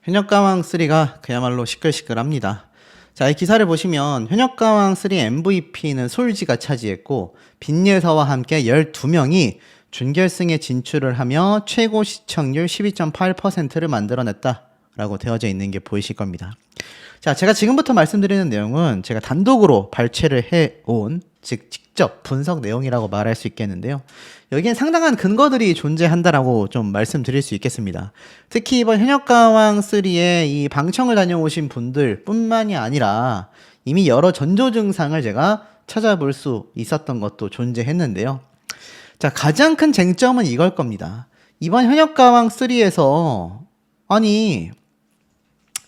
현역가왕3가 그야말로 시끌시끌합니다. 자, 이 기사를 보시면 현역가왕3 MVP는 솔지가 차지했고 빈예서와 함께 12명이 준결승에 진출을 하며 최고 시청률 12.8%를 만들어냈다라고 되어져 있는 게 보이실 겁니다. 자, 제가 지금부터 말씀드리는 내용은 제가 단독으로 발췌를 해온, 즉 직접 분석 내용이라고 말할 수 있겠는데요. 여기엔 상당한 근거들이 존재한다라고 좀 말씀드릴 수 있겠습니다. 특히 이번 현역가왕3의 이 방청을 다녀오신 분들 뿐만이 아니라 이미 여러 전조 증상을 제가 찾아볼 수 있었던 것도 존재했는데요. 자, 가장 큰 쟁점은 이걸 겁니다. 이번 현역가왕3에서 아니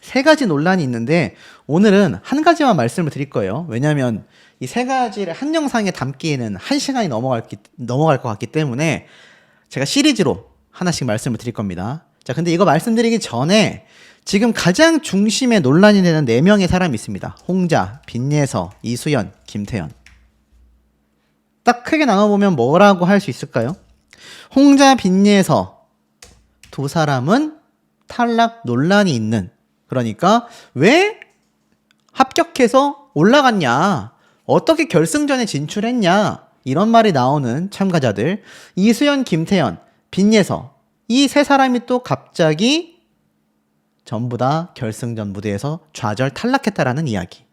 세 가지 논란이 있는데 오늘은 한 가지만 말씀을 드릴 거예요. 왜냐하면 이 세 가지를 한 영상에 담기에는 1시간이 넘어갈 것 같기 때문에 제가 시리즈로 하나씩 말씀을 드릴 겁니다. 자, 근데 이거 말씀드리기 전에 지금 가장 중심에 논란이 되는 4명의 사람이 있습니다. 홍자, 빈예서, 이수연, 김태현. 딱 크게 나눠보면 뭐라고 할 수 있을까요? 홍자, 빈예서 두 사람은 탈락 논란이 있는, 그러니까 왜 합격해서 올라갔냐, 어떻게 결승전에 진출했냐, 이런 말이 나오는 참가자들. 이수연, 김태현, 빈예서, 이 세 사람이 또 갑자기 전부 다 결승전 무대에서 좌절 탈락했다라는 이야기.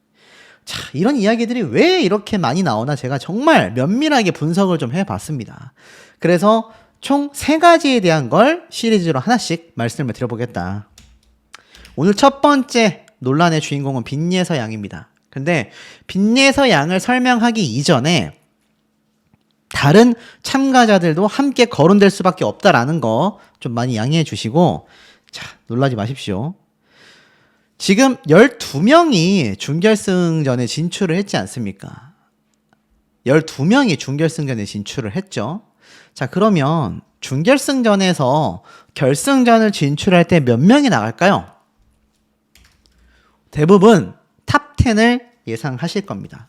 자, 이런 이야기들이 왜 이렇게 많이 나오나 제가 정말 면밀하게 분석을 좀 해봤습니다. 그래서 총 3가지에 대한 걸 시리즈로 하나씩 말씀을 드려보겠다. 오늘 첫 번째 논란의 주인공은 빈예서 양입니다. 근데 빈예서 양을 설명하기 이전에 다른 참가자들도 함께 거론될 수밖에 없다라는 거 좀 많이 양해해 주시고, 자, 놀라지 마십시오. 지금 12명이 준결승전에 진출을 했지 않습니까? 12명이 준결승전에 진출을 했죠. 자, 그러면 준결승전에서 결승전을 진출할 때 몇 명이 나갈까요? 대부분 탑10을 예상하실 겁니다.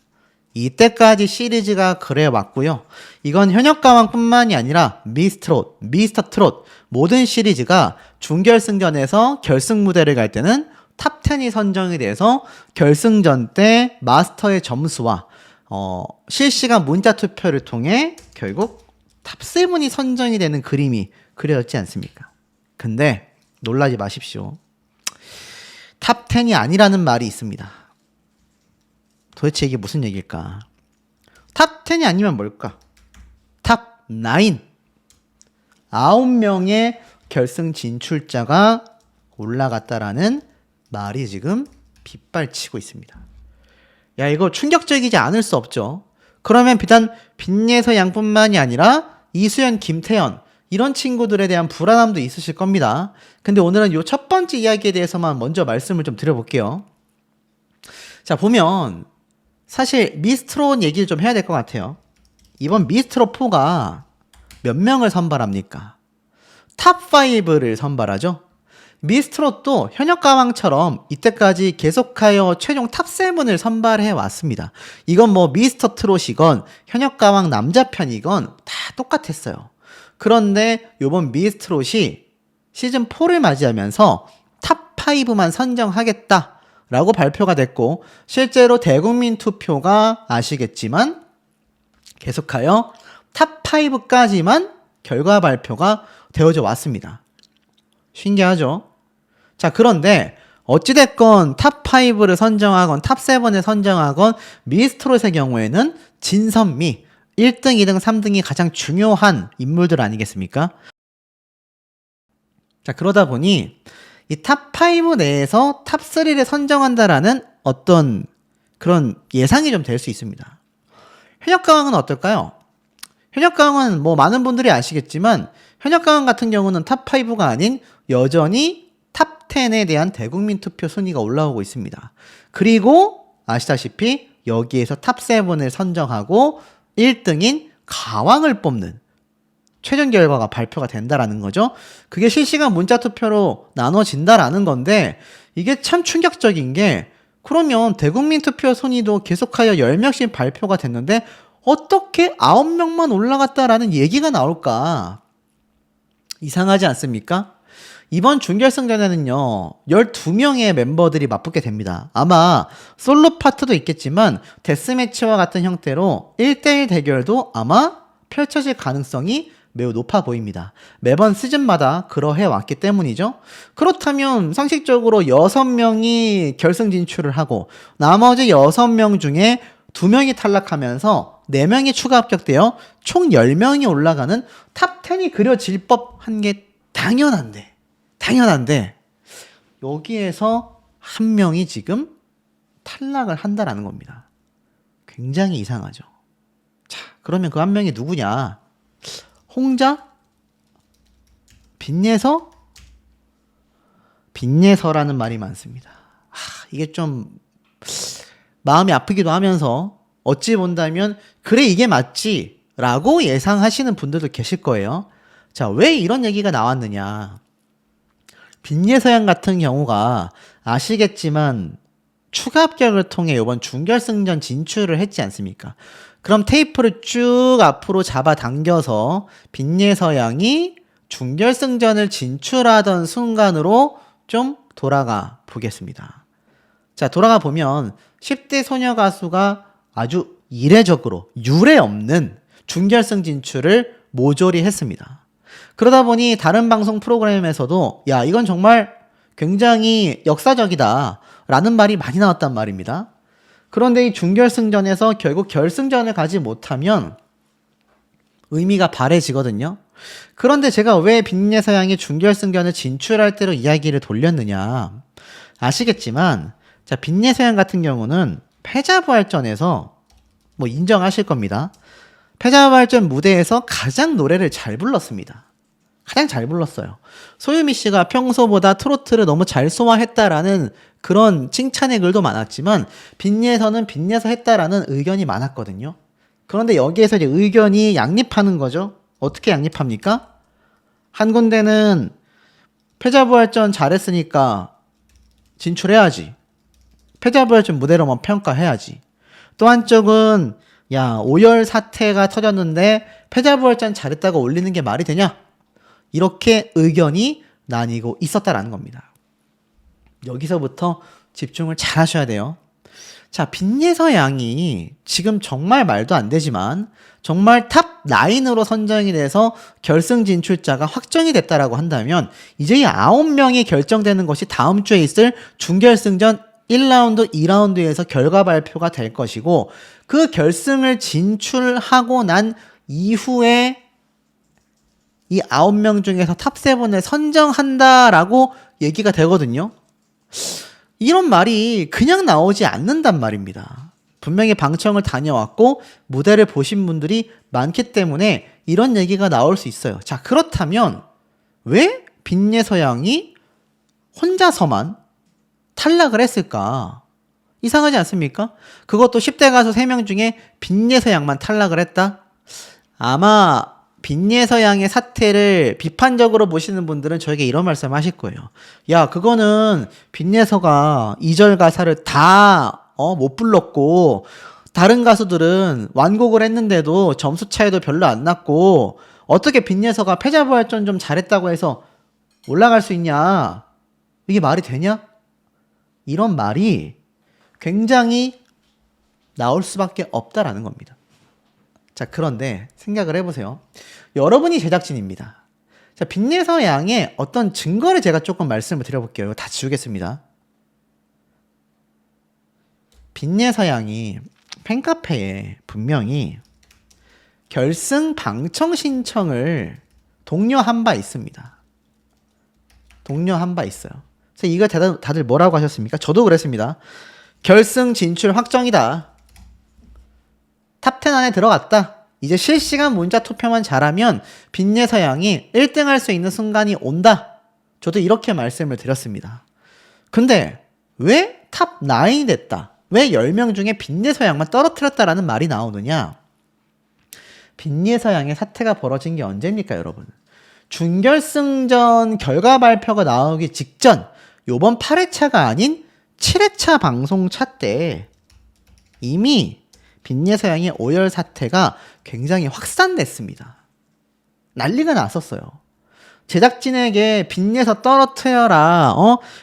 이때까지 시리즈가 그래 왔고요. 이건 현역가왕뿐만이 아니라 미스트롯, 미스터트롯 모든 시리즈가 준결승전에서 결승 무대를 갈 때는 탑10이 선정이 돼서 결승전 때 마스터의 점수와 실시간 문자 투표를 통해 결국 탑7이 선정이 되는 그림이 그려졌지 않습니까? 근데 놀라지 마십시오. 탑10이 아니라는 말이 있습니다. 도대체 이게 무슨 얘기일까? 탑10이 아니면 뭘까? 탑9. 9명의 결승 진출자가 올라갔다라는 말이 지금 빗발치고 있습니다. 야, 이거 충격적이지 않을 수 없죠. 그러면 비단 빈예서 양뿐만이 아니라 이수연, 김태현 이런 친구들에 대한 불안함도 있으실 겁니다. 근데 오늘은 이 첫 번째 이야기에 대해서만 먼저 말씀을 좀 드려볼게요. 자, 보면 사실 미스트롯 얘기를 좀 해야 될 것 같아요. 이번 미스트롯4가 몇 명을 선발합니까? 탑5를 선발하죠. 미스트롯도 현역가왕처럼 이때까지 계속하여 최종 탑7을 선발해 왔습니다. 이건 뭐 미스터 트롯이건 현역가왕 남자편이건 다 똑같았어요. 그런데 이번 미스트롯이 시즌4를 맞이하면서 탑5만 선정하겠다라고 발표가 됐고, 실제로 대국민 투표가 아시겠지만 계속하여 탑5까지만 결과 발표가 되어져 왔습니다. 신기하죠? 자, 그런데 어찌됐건 탑5를 선정하건 탑7을 선정하건 미스트롯의 경우에는 진선미 1등, 2등, 3등이 가장 중요한 인물들 아니겠습니까? 자, 그러다 보니 이 탑5 내에서 탑3를 선정한다라는 어떤 그런 예상이 좀 될 수 있습니다. 현역가왕은 어떨까요? 현역가왕은 뭐 많은 분들이 아시겠지만 현역가왕 같은 경우는 탑5가 아닌 여전히 탑10에 대한 대국민 투표 순위가 올라오고 있습니다. 그리고 아시다시피 여기에서 탑7을 선정하고 1등인 가왕을 뽑는 최종 결과가 발표가 된다라는 거죠. 그게 실시간 문자 투표로 나눠진다라는 건데, 이게 참 충격적인 게, 그러면 대국민 투표 순위도 계속하여 10명씩 발표가 됐는데 어떻게 9명만 올라갔다라는 얘기가 나올까? 이상하지 않습니까? 이번 준결승전에는요, 12명의 멤버들이 맞붙게 됩니다. 아마 솔로 파트도 있겠지만 데스매치와 같은 형태로 1대1 대결도 아마 펼쳐질 가능성이 매우 높아 보입니다. 매번 시즌마다 그러해 왔기 때문이죠. 그렇다면 상식적으로 6명이 결승 진출을 하고 나머지 6명 중에 2명이 탈락하면서 4명이 추가 합격되어 총 10명이 올라가는 탑10이 그려질 법한 게 당연한데 여기에서 한 명이 지금 탈락을 한다라는 겁니다. 굉장히 이상하죠. 자, 그러면 그 한 명이 누구냐? 홍자? 빈예서? 빈예서라는 말이 많습니다. 이게 좀 마음이 아프기도 하면서 어찌 본다면 그래 이게 맞지 라고 예상하시는 분들도 계실 거예요. 자, 왜 이런 얘기가 나왔느냐? 빈예서양 같은 경우가 아시겠지만 추가 합격을 통해 이번 준결승전 진출을 했지 않습니까? 그럼 테이프를 쭉 앞으로 잡아당겨서 빈예서양이 준결승전을 진출하던 순간으로 좀 돌아가 보겠습니다. 자, 돌아가 보면 10대 소녀 가수가 아주 이례적으로 유례 없는 준결승 진출을 모조리 했습니다. 그러다 보니 다른 방송 프로그램에서도 야, 이건 정말 굉장히 역사적이다 라는 말이 많이 나왔단 말입니다. 그런데 이 준결승전에서 결국 결승전을 가지 못하면 의미가 발해지거든요. 그런데 제가 왜 빈예서양이 준결승전을 진출할 때로 이야기를 돌렸느냐. 아시겠지만 자, 빈예서양 같은 경우는 패자부활전에서 뭐 인정하실 겁니다. 패자부활전 무대에서 가장 노래를 잘 불렀습니다. 가장 잘 불렀어요. 소유미 씨가 평소보다 트로트를 너무 잘 소화했다라는 그런 칭찬의 글도 많았지만 빈예서는 빈예서 했다라는 의견이 많았거든요. 그런데 여기에서 이제 의견이 양립하는 거죠. 어떻게 양립합니까? 한 군데는 패자부활전 잘했으니까 진출해야지. 패자부활전 무대로만 평가해야지. 또 한쪽은 야, 오열 사태가 터졌는데 패자부활전 잘했다고 올리는 게 말이 되냐? 이렇게 의견이 나뉘고 있었다라는 겁니다. 여기서부터 집중을 잘 하셔야 돼요. 자, 빈예서 양이 지금 정말 말도 안 되지만 정말 탑 9으로 선정이 돼서 결승 진출자가 확정이 됐다라고 한다면 이제 이 9명이 결정되는 것이 다음 주에 있을 준결승전 1라운드, 2라운드에서 결과 발표가 될 것이고 그 결승을 진출하고 난 이후에 이 9명 중에서 탑7을 선정한다라고 얘기가 되거든요. 이런 말이 그냥 나오지 않는단 말입니다. 분명히 방청을 다녀왔고 무대를 보신 분들이 많기 때문에 이런 얘기가 나올 수 있어요. 자, 그렇다면 왜 빈예서 양이 혼자서만 탈락을 했을까? 이상하지 않습니까? 그것도 10대 가수 3명 중에 빈예서 양만 탈락을 했다? 아마 빈예서 양의 사태를 비판적으로 보시는 분들은 저에게 이런 말씀 하실 거예요. 야, 그거는 빈예서가 2절 가사를 다 못 불렀고 다른 가수들은 완곡을 했는데도 점수 차이도 별로 안 났고 어떻게 빈예서가 패자부활전 좀 잘했다고 해서 올라갈 수 있냐? 이게 말이 되냐? 이런 말이 굉장히 나올 수밖에 없다라는 겁니다. 자, 그런데 생각을 해보세요. 여러분이 제작진입니다. 자, 빈예서 양의 어떤 증거를 제가 조금 말씀을 드려볼게요. 이거 다 지우겠습니다. 빈예서 양이 팬카페에 분명히 결승 방청 신청을 독려한 바 있습니다. 독려한 바 있어요. 그래서 이거 다들 뭐라고 하셨습니까? 저도 그랬습니다. 결승 진출 확정이다. 탑10 안에 들어갔다. 이제 실시간 문자 투표만 잘하면 빈예서 양이 1등 할 수 있는 순간이 온다. 저도 이렇게 말씀을 드렸습니다. 근데 왜 탑 9이 됐다? 왜 10명 중에 빈예서 양만 떨어뜨렸다라는 말이 나오느냐? 빈예서 양의 사태가 벌어진 게 언제입니까, 여러분? 준결승전 결과 발표가 나오기 직전 요번 8회차가 아닌 7회차 방송차 때 이미 빈예서 양의 오열 사태가 굉장히 확산됐습니다. 난리가 났었어요. 제작진에게 빚내서 떨어뜨려라.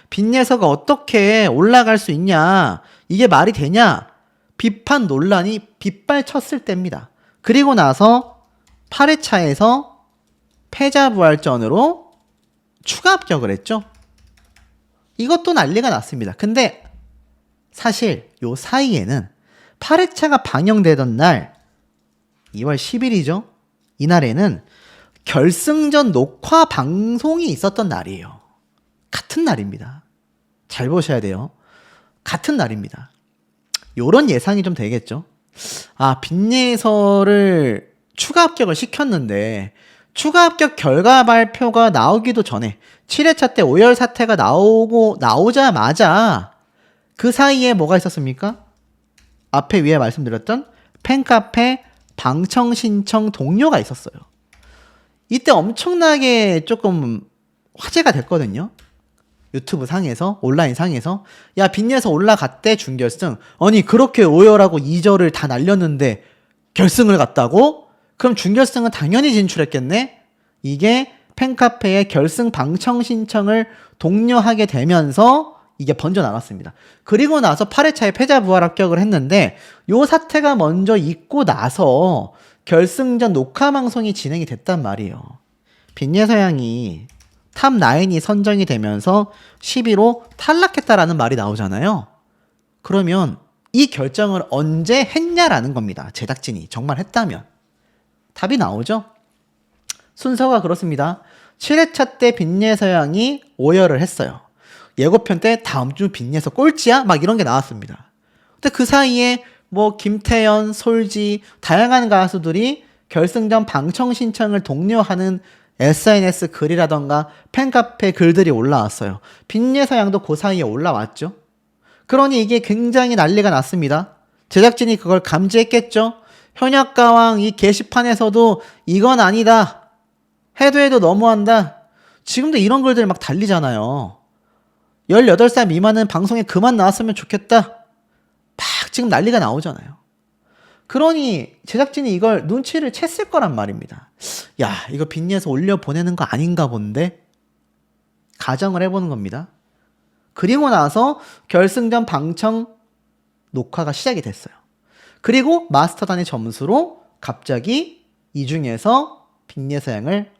빚내서가 어떻게 올라갈 수 있냐. 이게 말이 되냐. 비판 논란이 빗발쳤을 때입니다. 그리고 나서 8회차에서 패자부활전으로 추가 합격을 했죠. 이것도 난리가 났습니다. 근데 사실 요 사이에는 8회차가 방영되던 날 2월 10일이죠. 이날에는 결승전 녹화 방송이 있었던 날이에요. 같은 날입니다. 잘 보셔야 돼요. 같은 날입니다. 요런 예상이 좀 되겠죠. 빚내서를 추가 합격을 시켰는데 추가 합격 결과 발표가 나오기도 전에 7회차 때 오열 사태가 나오자마자 그 사이에 뭐가 있었습니까? 앞에 위에 말씀드렸던 팬카페 방청 신청 동료가 있었어요. 이때 엄청나게 조금 화제가 됐거든요. 유튜브 상에서, 온라인 상에서. 야, 빚내서 올라갔대, 준결승. 아니, 그렇게 오열하고 2절을 다 날렸는데 결승을 갔다고? 그럼 준결승은 당연히 진출했겠네? 이게 팬카페의 결승 방청 신청을 독려하게 되면서 이게 번져 나갔습니다. 그리고 나서 8회차에 패자 부활 합격을 했는데 요 사태가 먼저 있고 나서 결승전 녹화 방송이 진행이 됐단 말이에요. 빚내서 양이 탑9이 선정이 되면서 10위로 탈락했다라는 말이 나오잖아요. 그러면 이 결정을 언제 했냐라는 겁니다. 제작진이 정말 했다면. 답이 나오죠. 순서가 그렇습니다. 7회차 때 빚내서 양이 오열을 했어요. 예고편 때 다음 주 빚내서 꼴찌야? 막 이런 게 나왔습니다. 근데 그 사이에 뭐 김태연, 솔지 다양한 가수들이 결승전 방청 신청을 독려하는 SNS 글이라던가 팬카페 글들이 올라왔어요. 빚내서 양도 그 사이에 올라왔죠. 그러니 이게 굉장히 난리가 났습니다. 제작진이 그걸 감지했겠죠. 현역가왕 이 게시판에서도 이건 아니다. 해도 너무한다. 지금도 이런 글들 막 달리잖아요. 18살 미만은 방송에 그만 나왔으면 좋겠다. 막 지금 난리가 나오잖아요. 그러니 제작진이 이걸 눈치를 챘을 거란 말입니다. 야, 이거 빚내서 올려보내는 거 아닌가 본데? 가정을 해보는 겁니다. 그리고 나서 결승전 방청 녹화가 시작이 됐어요. 그리고 마스터단의 점수로 갑자기 이 중에서 빚내서 양을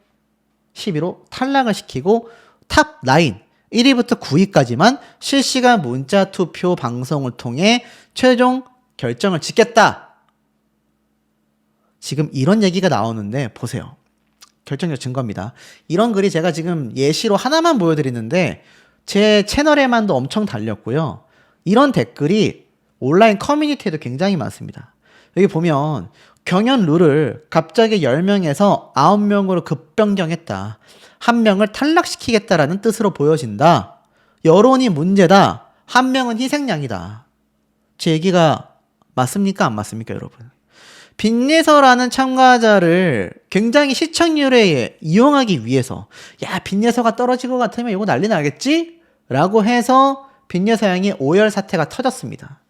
10위로 탈락을 시키고 탑9 1위부터 9위까지만 실시간 문자 투표 방송을 통해 최종 결정을 짓겠다. 지금 이런 얘기가 나오는데 보세요. 결정적 증거입니다. 이런 글이 제가 지금 예시로 하나만 보여드리는데 제 채널에만도 엄청 달렸고요. 이런 댓글이 온라인 커뮤니티에도 굉장히 많습니다. 여기 보면 경연 룰을 갑자기 10명에서 9명으로 급변경했다. 한 명을 탈락시키겠다라는 뜻으로 보여진다. 여론이 문제다. 한 명은 희생양이다. 제 얘기가 맞습니까? 안 맞습니까, 여러분? 빚내서라는 참가자를 굉장히 시청률에 이용하기 위해서 야, 빚내서가 떨어질 것 같으면 이거 난리 나겠지? 라고 해서 빚내서 양이 오열 사태가 터졌습니다.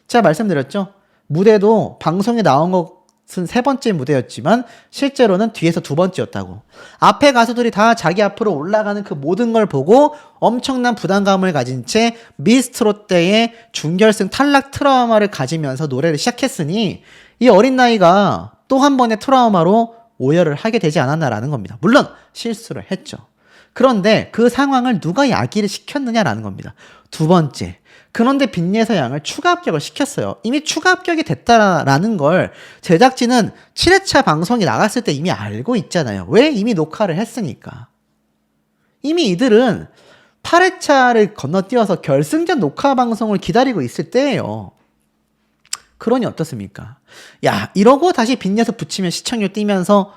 제가 말씀드렸죠? 무대도 방송에 나온 것은 3번째 무대였지만 실제로는 뒤에서 2번째였다고. 앞에 가수들이 다 자기 앞으로 올라가는 그 모든 걸 보고 엄청난 부담감을 가진 채 미스트롯 때의 준결승 탈락 트라우마를 가지면서 노래를 시작했으니 이 어린 나이가 또 한 번의 트라우마로 오열을 하게 되지 않았나라는 겁니다. 물론 실수를 했죠. 그런데 그 상황을 누가 야기를 시켰느냐라는 겁니다. 2번째. 그런데 빚내서 양을 추가 합격을 시켰어요. 이미 추가 합격이 됐다라는 걸 제작진은 7회차 방송이 나갔을 때 이미 알고 있잖아요. 왜? 이미 녹화를 했으니까. 이미 이들은 8회차를 건너뛰어서 결승전 녹화 방송을 기다리고 있을 때예요. 그러니 어떻습니까? 야, 이러고 다시 빚내서 붙이면 시청률 뛰면서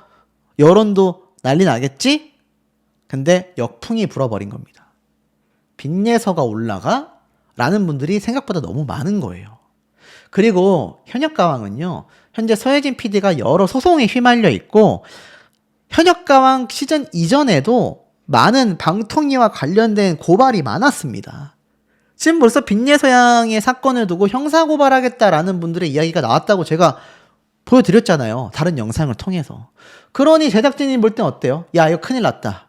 여론도 난리 나겠지? 근데 역풍이 불어버린 겁니다. 빚내서가 올라가? 라는 분들이 생각보다 너무 많은 거예요. 그리고 현역가왕은요, 현재 서혜진 PD가 여러 소송에 휘말려 있고 현역가왕 시즌 이전에도 많은 방통위와 관련된 고발이 많았습니다. 지금 벌써 빚내서 양의 사건을 두고 형사고발하겠다라는 분들의 이야기가 나왔다고 제가 보여드렸잖아요. 다른 영상을 통해서. 그러니 제작진이 볼 땐 어때요? 야, 이거 큰일 났다.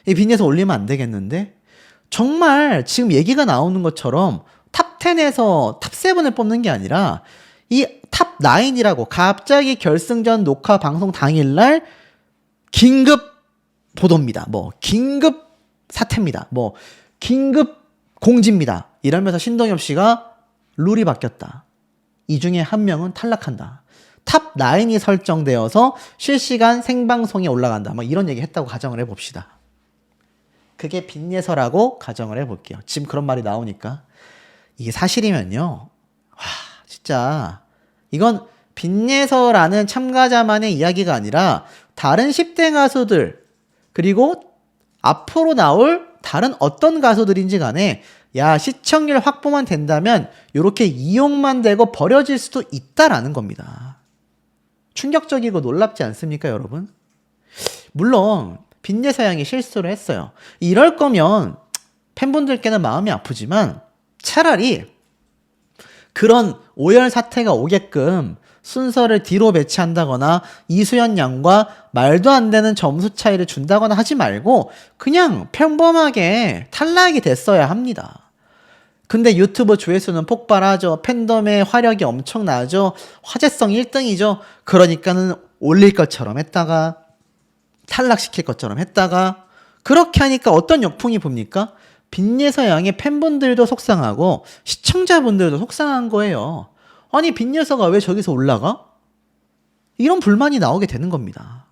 이 빈예서 올리면 안 되겠는데? 정말 지금 얘기가 나오는 것처럼 탑 10에서 탑 7을 뽑는 게 아니라 이 탑 9이라고 갑자기 결승전 녹화 방송 당일날 긴급 보도입니다. 뭐 긴급 사태입니다. 뭐 긴급 공지입니다. 이러면서 신동엽 씨가 룰이 바뀌었다. 이 중에 한 명은 탈락한다. 탑 9이 설정되어서 실시간 생방송에 올라간다. 뭐 이런 얘기 했다고 가정을 해봅시다. 그게 빈예서라고 가정을 해볼게요. 지금 그런 말이 나오니까. 이게 사실이면요. 와, 진짜 이건 빈예서라는 참가자만의 이야기가 아니라 다른 10대 가수들 그리고 앞으로 나올 다른 어떤 가수들인지 간에 야, 시청률 확보만 된다면 이렇게 이용만 되고 버려질 수도 있다라는 겁니다. 충격적이고 놀랍지 않습니까, 여러분? 물론 빈예서 양이 실수를 했어요. 이럴 거면 팬분들께는 마음이 아프지만 차라리 그런 오열 사태가 오게끔 순서를 뒤로 배치한다거나 이수연 양과 말도 안 되는 점수 차이를 준다거나 하지 말고 그냥 평범하게 탈락이 됐어야 합니다. 근데 유튜브 조회수는 폭발하죠. 팬덤의 화력이 엄청나죠. 화제성 1등이죠. 그러니까는 올릴 것처럼 했다가 탈락시킬 것처럼 했다가 그렇게 하니까 어떤 역풍이 붑니까? 빈예서 양의 팬분들도 속상하고 시청자분들도 속상한 거예요. 아니 빈예서가 왜 저기서 올라가? 이런 불만이 나오게 되는 겁니다.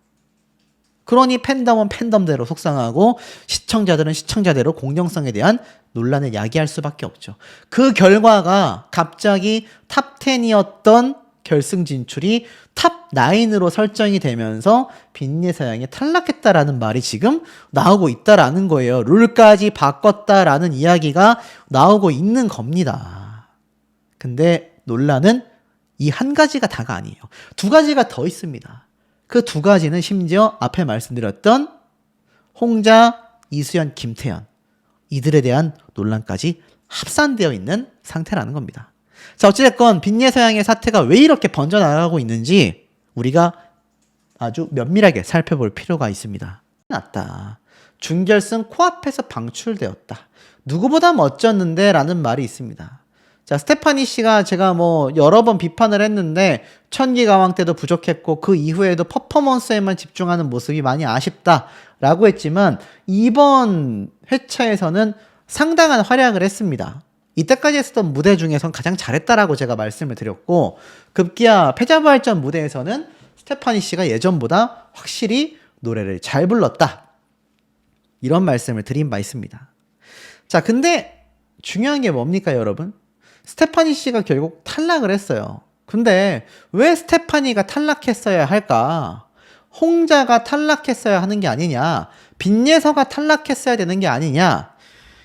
그러니 팬덤은 팬덤대로 속상하고 시청자들은 시청자대로 공정성에 대한 논란을 야기할 수밖에 없죠. 그 결과가 갑자기 탑 10이었던 결승 진출이 탑 9으로 설정이 되면서 빈예서 양이 탈락했다라는 말이 지금 나오고 있다라는 거예요. 룰까지 바꿨다라는 이야기가 나오고 있는 겁니다. 근데 논란은 이 한 가지가 다가 아니에요. 두 가지가 더 있습니다. 그 두 가지는 심지어 앞에 말씀드렸던 홍자, 이수연, 김태현 이들에 대한 논란까지 합산되어 있는 상태라는 겁니다. 자, 어찌됐건 빈예서 양의 사태가 왜 이렇게 번져나가고 있는지 우리가 아주 면밀하게 살펴볼 필요가 있습니다. 났다. 준결승 코앞에서 방출되었다. 누구보다 멋졌는데 라는 말이 있습니다. 자, 스테파니 씨가 제가 뭐 여러 번 비판을 했는데 천기가왕 때도 부족했고 그 이후에도 퍼포먼스에만 집중하는 모습이 많이 아쉽다라고 했지만 이번 회차에서는 상당한 활약을 했습니다. 이때까지 했었던 무대 중에선 가장 잘했다라고 제가 말씀을 드렸고 급기야 패자부활전 무대에서는 스테파니 씨가 예전보다 확실히 노래를 잘 불렀다. 이런 말씀을 드린 바 있습니다. 자, 근데 중요한 게 뭡니까, 여러분? 스테파니 씨가 결국 탈락을 했어요. 근데 왜 스테파니가 탈락했어야 할까? 홍자가 탈락했어야 하는 게 아니냐? 빈예서가 탈락했어야 되는 게 아니냐?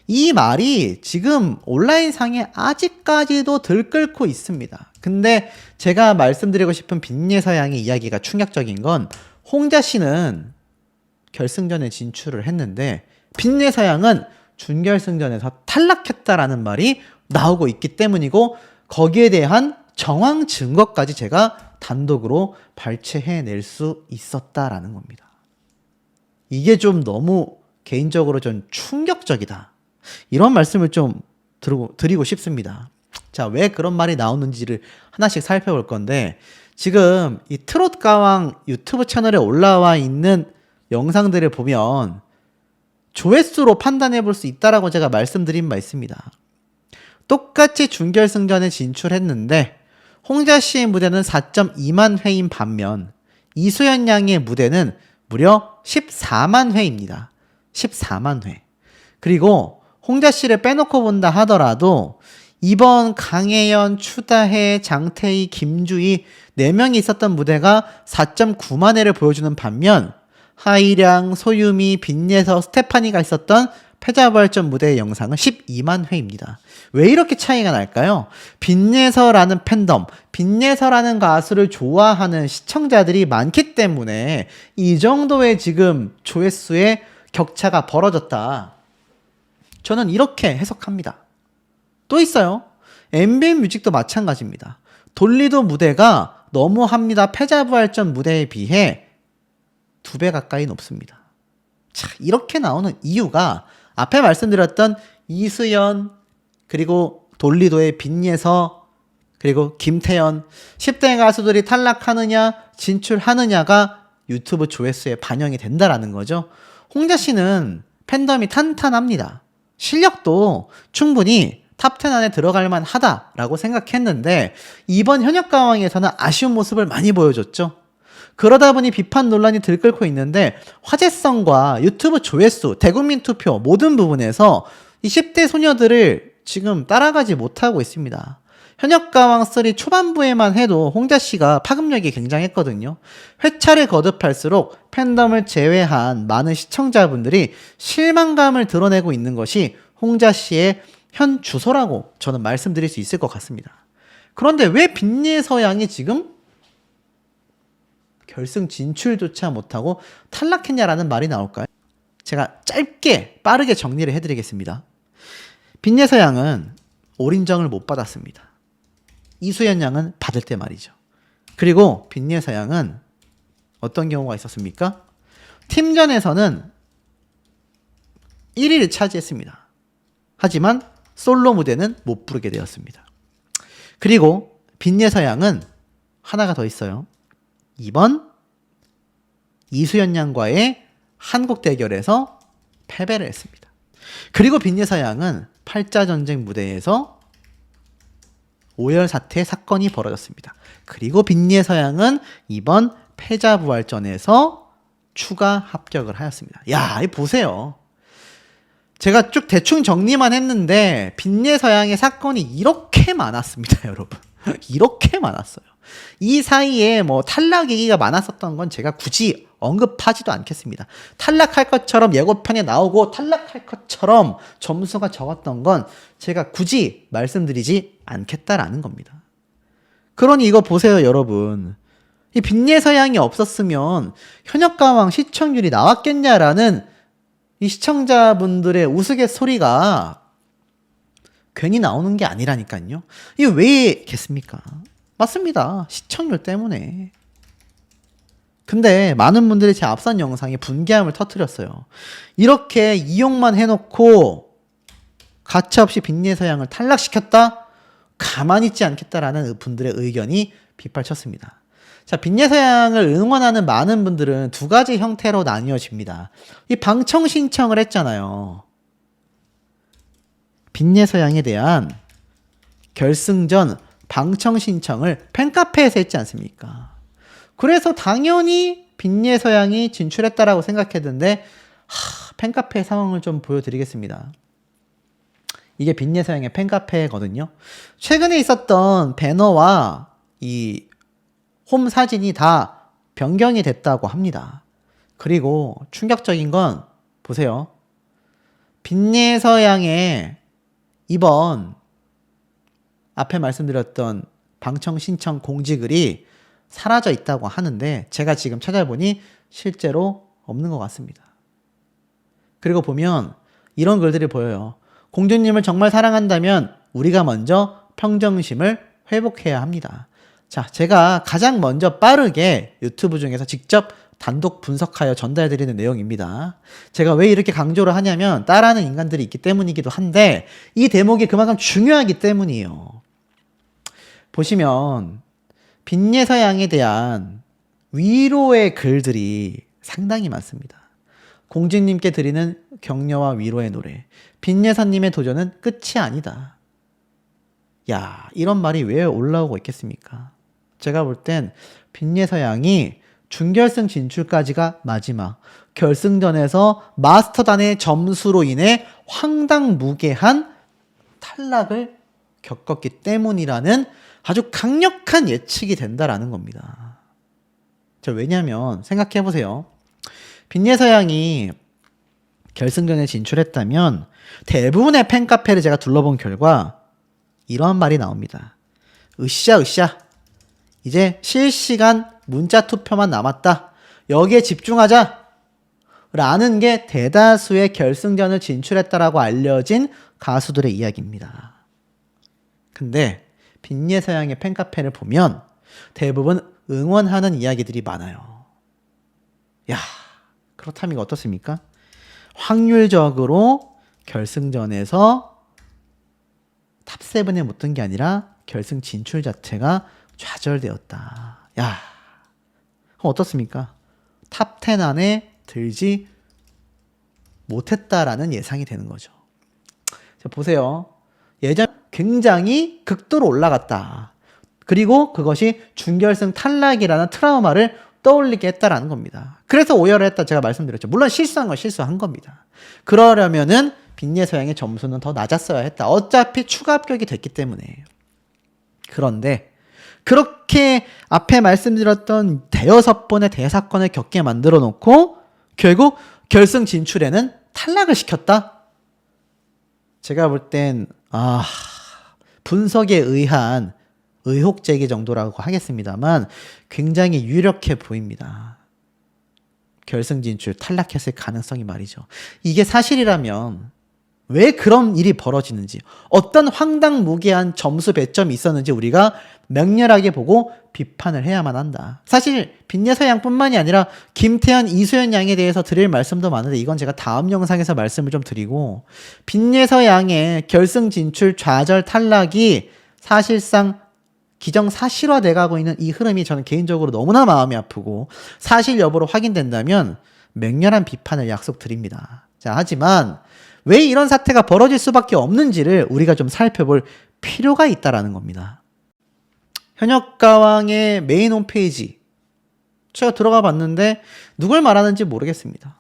이 말이 지금 온라인상에 아직까지도 들끓고 있습니다. 근데 제가 말씀드리고 싶은 빈예서 양의 이야기가 충격적인 건 홍자 씨는 결승전에 진출을 했는데 빈예서 양은 준결승전에서 탈락했다라는 말이 나오고 있기 때문이고 거기에 대한 정황 증거까지 제가 단독으로 발췌해낼 수 있었다라는 겁니다. 이게 좀 너무 개인적으로 좀 충격적이다. 이런 말씀을 좀 드리고 싶습니다. 자, 왜 그런 말이 나오는지를 하나씩 살펴볼 건데 지금 이 트롯가왕 유튜브 채널에 올라와 있는 영상들을 보면 조회수로 판단해 볼 수 있다라고 제가 말씀드린 바 있습니다. 똑같이 준결승전에 진출했는데 홍자 씨의 무대는 4.2만 회인 반면 이수연 양의 무대는 무려 14만 회입니다. 14만 회. 그리고 홍자 씨를 빼놓고 본다 하더라도 이번 강혜연, 추다혜, 장태희, 김주희 4명이 있었던 무대가 4.9만 회를 보여주는 반면 하이량, 소유미, 빈예서, 스테파니가 있었던 패자부활전 무대의 영상은 12만 회입니다. 왜 이렇게 차이가 날까요? 빈예서라는 팬덤, 빈예서라는 가수를 좋아하는 시청자들이 많기 때문에 이 정도의 지금 조회수의 격차가 벌어졌다. 저는 이렇게 해석합니다. 또 있어요. MBN 뮤직도 마찬가지입니다. 돌리도 무대가 너무합니다. 패자부활전 무대에 비해 2배 가까이 높습니다. 자, 이렇게 나오는 이유가 앞에 말씀드렸던 이수연, 그리고 돌리도의 빈예서, 그리고 김태연, 10대 가수들이 탈락하느냐 진출하느냐가 유튜브 조회수에 반영이 된다라는 거죠. 홍자 씨는 팬덤이 탄탄합니다. 실력도 충분히 탑10 안에 들어갈 만하다라고 생각했는데 이번 현역가왕에서는 아쉬운 모습을 많이 보여줬죠. 그러다 보니 비판 논란이 들끓고 있는데 화제성과 유튜브 조회수, 대국민 투표 모든 부분에서 이 10대 소녀들을 지금 따라가지 못하고 있습니다. 현역가왕 3 초반부에만 해도 홍자 씨가 파급력이 굉장했거든요. 회차를 거듭할수록 팬덤을 제외한 많은 시청자분들이 실망감을 드러내고 있는 것이 홍자 씨의 현 주소라고 저는 말씀드릴 수 있을 것 같습니다. 그런데 왜 빈예서양이 지금 결승 진출조차 못하고 탈락했냐라는 말이 나올까요? 제가 짧게 빠르게 정리를 해드리겠습니다. 빈예서양은 올인정을 못 받았습니다. 이수연 양은 받을 때 말이죠. 그리고 빈예서양은 어떤 경우가 있었습니까? 팀전에서는 1위를 차지했습니다. 하지만 솔로 무대는 못 부르게 되었습니다. 그리고 빈예서양은 하나가 더 있어요. 이번 이수연 양과의 한국 대결에서 패배를 했습니다. 그리고 빈예서양은 팔자전쟁 무대에서 오열 사태 사건이 벌어졌습니다. 그리고 빈예서양은 이번 패자부활전에서 추가 합격을 하였습니다. 야, 이 보세요. 제가 쭉 대충 정리만 했는데 빈예서양의 사건이 이렇게 많았습니다, 여러분. 이렇게 많았어요. 이 사이에 뭐 탈락 얘기가 많았었던 건 제가 굳이 언급하지도 않겠습니다. 탈락할 것처럼 예고편에 나오고 탈락할 것처럼 점수가 적었던 건 제가 굳이 말씀드리지 않겠다라는 겁니다. 그러니 이거 보세요, 여러분. 이 빈예서양이 없었으면 현역가왕 시청률이 나왔겠냐라는 이 시청자분들의 우스갯소리가 괜히 나오는 게 아니라니까요. 이게 왜겠습니까? 맞습니다. 시청률 때문에. 근데 많은 분들이 제 앞선 영상에 분개함을 터뜨렸어요. 이렇게 이용만 해놓고 가차없이 빈예서양을 탈락시켰다? 가만히 있지 않겠다라는 분들의 의견이 빗발쳤습니다. 자, 빈예서양을 응원하는 많은 분들은 두 가지 형태로 나뉘어집니다. 이 방청 신청을 했잖아요. 빈예서양에 대한 결승전 방청 신청을 팬카페에서 했지 않습니까? 그래서 당연히 빈예서양이 진출했다라고 생각했는데 팬카페 상황을 좀 보여드리겠습니다. 이게 빈예서양의 팬카페거든요. 최근에 있었던 배너와 이 홈 사진이 다 변경이 됐다고 합니다. 그리고 충격적인 건 보세요. 빈예서양의 이번 앞에 말씀드렸던 방청 신청 공지글이 사라져 있다고 하는데 제가 지금 찾아보니 실제로 없는 것 같습니다. 그리고 보면 이런 글들이 보여요. 공주님을 정말 사랑한다면 우리가 먼저 평정심을 회복해야 합니다. 자, 제가 가장 먼저 빠르게 유튜브 중에서 직접 단독 분석하여 전달해드리는 내용입니다. 제가 왜 이렇게 강조를 하냐면 따라하는 인간들이 있기 때문이기도 한데 이 대목이 그만큼 중요하기 때문이에요. 보시면 빈예서양에 대한 위로의 글들이 상당히 많습니다. 공주님께 드리는 격려와 위로의 노래. 빈예서님의 도전은 끝이 아니다. 야, 이런 말이 왜 올라오고 있겠습니까? 제가 볼 땐 빈예서양이 준결승 진출까지가 마지막, 결승전에서 마스터단의 점수로 인해 황당무계한 탈락을 겪었기 때문이라는 아주 강력한 예측이 된다라는 겁니다. 자, 왜냐면 생각해보세요. 빈예서양이 결승전에 진출했다면 대부분의 팬카페를 제가 둘러본 결과 이러한 말이 나옵니다. 으쌰 이제 실시간 문자 투표만 남았다. 여기에 집중하자. 라는 게 대다수의 결승전을 진출했다라고 알려진 가수들의 이야기입니다. 근데 빈예서양의 팬카페를 보면 대부분 응원하는 이야기들이 많아요. 야, 그렇다면 이거 어떻습니까? 확률적으로 결승전에서 탑7에 못 든 게 아니라 결승 진출 자체가 좌절되었다. 야, 그럼 어떻습니까? 탑10 안에 들지 못했다라는 예상이 되는 거죠. 자, 보세요. 예전 굉장히 극도로 올라갔다. 그리고 그것이 준결승 탈락이라는 트라우마를 떠올리게 했다라는 겁니다. 그래서 오열을 했다 제가 말씀드렸죠. 물론 실수한 건 실수한 겁니다. 그러려면은 빈예서양의 점수는 더 낮았어야 했다. 어차피 추가 합격이 됐기 때문에. 그런데 그렇게 앞에 말씀드렸던 대여섯 번의 대사건을 겪게 만들어 놓고 결국 결승 진출에는 탈락을 시켰다? 제가 볼 땐 분석에 의한 의혹 제기 정도라고 하겠습니다만 굉장히 유력해 보입니다. 결승 진출 탈락했을 가능성이 말이죠. 이게 사실이라면 왜 그런 일이 벌어지는지, 어떤 황당무계한 점수 배점이 있었는지 우리가 맹렬하게 보고 비판을 해야만 한다. 사실 빈예서 양뿐만이 아니라 김태현, 이수연 양에 대해서 드릴 말씀도 많은데 이건 제가 다음 영상에서 말씀을 좀 드리고, 빈예서 양의 결승 진출 좌절 탈락이 사실상 기정사실화돼 가고 있는 이 흐름이 저는 개인적으로 너무나 마음이 아프고 사실 여부로 확인된다면 맹렬한 비판을 약속드립니다. 자, 하지만 왜 이런 사태가 벌어질 수밖에 없는지를 우리가 좀 살펴볼 필요가 있다라는 겁니다. 현역가왕의 메인 홈페이지 제가 들어가 봤는데 누굴 말하는지 모르겠습니다.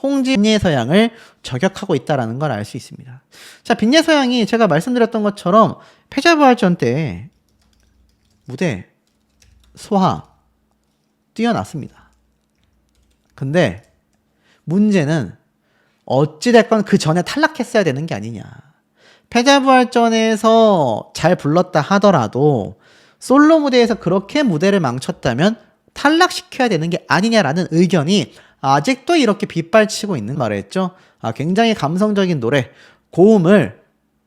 홍지 빈예서양을 저격하고 있다라는 걸 알 수 있습니다. 자, 빈예서양이 제가 말씀드렸던 것처럼 패자부활전 때 무대 소화 뛰어났습니다. 근데 문제는 어찌됐건 그 전에 탈락했어야 되는 게 아니냐. 패자부활전에서 잘 불렀다 하더라도 솔로 무대에서 그렇게 무대를 망쳤다면 탈락시켜야 되는 게 아니냐라는 의견이 아직도 이렇게 빗발치고 있는 말을 했죠. 굉장히 감성적인 노래, 고음을,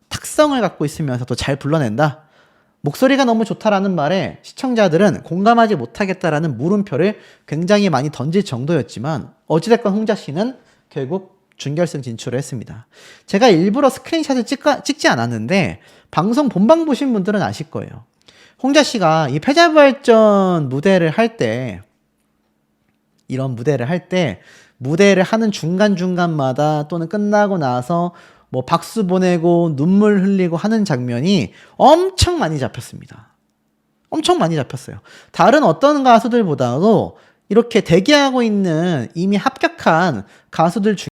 탁성을 갖고 있으면서도 잘 불러낸다. 목소리가 너무 좋다라는 말에 시청자들은 공감하지 못하겠다라는 물음표를 굉장히 많이 던질 정도였지만 어찌됐건 홍자 씨는 결국 준결승 진출을 했습니다. 제가 일부러 스크린샷을 찍지 않았는데 방송 본방 보신 분들은 아실 거예요. 홍자 씨가 이 패자부활전 무대를 할 때, 이런 무대를 할 때 무대를 하는 중간중간마다 또는 끝나고 나서 뭐 박수 보내고 눈물 흘리고 하는 장면이 엄청 많이 잡혔습니다. 엄청 많이 잡혔어요. 다른 어떤 가수들보다도 이렇게 대기하고 있는 이미 합격한 가수들 중에